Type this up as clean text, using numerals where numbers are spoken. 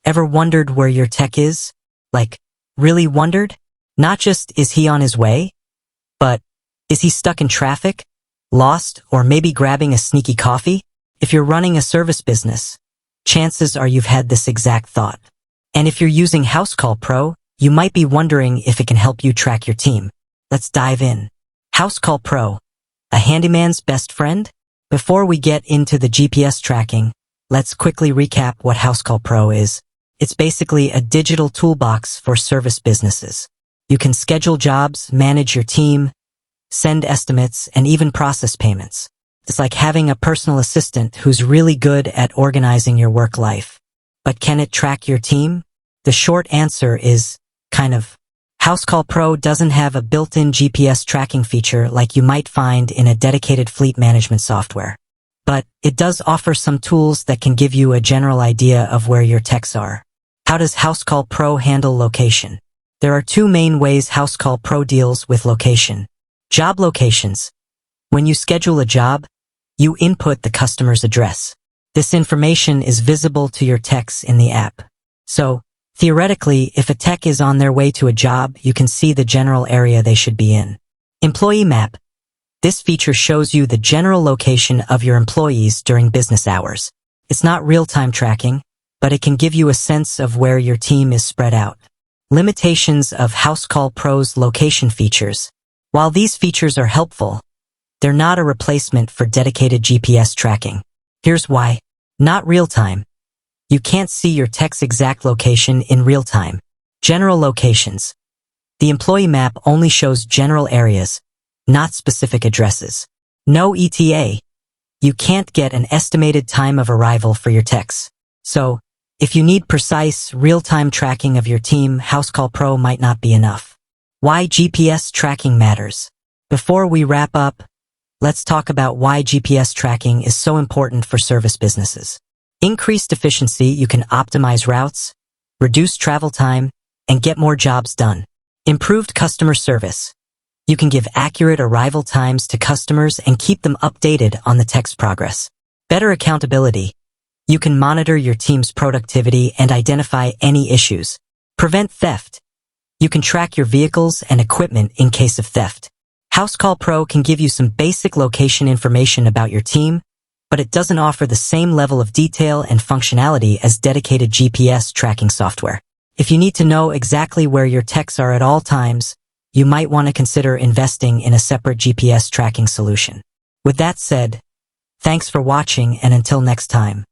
Ever wondered where your tech is? Like, really wondered? Not just is he on his way, but is he stuck in traffic, lost, or maybe grabbing a sneaky coffee? If you're running a service business, chances are you've had this exact thought. And if you're using Housecall Pro, you might be wondering if it can help you track your team. Let's dive in. Housecall Pro, a handyman's best friend? Before we get into the GPS tracking, let's quickly recap what Housecall Pro is. It's basically a digital toolbox for service businesses. You can schedule jobs, manage your team, send estimates, and even process payments. It's like having a personal assistant who's really good at organizing your work life. But can it track your team? The short answer is kind of. Housecall Pro doesn't have a built-in GPS tracking feature like you might find in a dedicated fleet management software. But it does offer some tools that can give you a general idea of where your techs are. How does Housecall Pro handle location? There are two main ways Housecall Pro deals with location. Job locations. When you schedule a job, you input the customer's address. This information is visible to your techs in the app. So, theoretically, if a tech is on their way to a job, you can see the general area they should be in. Employee map. This feature shows you the general location of your employees during business hours. It's not real-time tracking, but it can give you a sense of where your team is spread out. Limitations of Housecall Pro's location features. While these features are helpful, they're not a replacement for dedicated GPS tracking. Here's why. Not real-time. You can't see your tech's exact location in real time. General locations. The employee map only shows general areas, not specific addresses. No ETA. You can't get an estimated time of arrival for your techs. So, if you need precise, real-time tracking of your team, Housecall Pro might not be enough. Why GPS tracking matters. Before we wrap up, let's talk about why GPS tracking is so important for service businesses. Increased efficiency, you can optimize routes, reduce travel time, and get more jobs done. Improved customer service. You can give accurate arrival times to customers and keep them updated on the tech's progress. Better accountability. You can monitor your team's productivity and identify any issues. Prevent theft. You can track your vehicles and equipment in case of theft. Housecall Pro can give you some basic location information about your team, but it doesn't offer the same level of detail and functionality as dedicated GPS tracking software. If you need to know exactly where your techs are at all times, you might want to consider investing in a separate GPS tracking solution. With that said, thanks for watching, and until next time.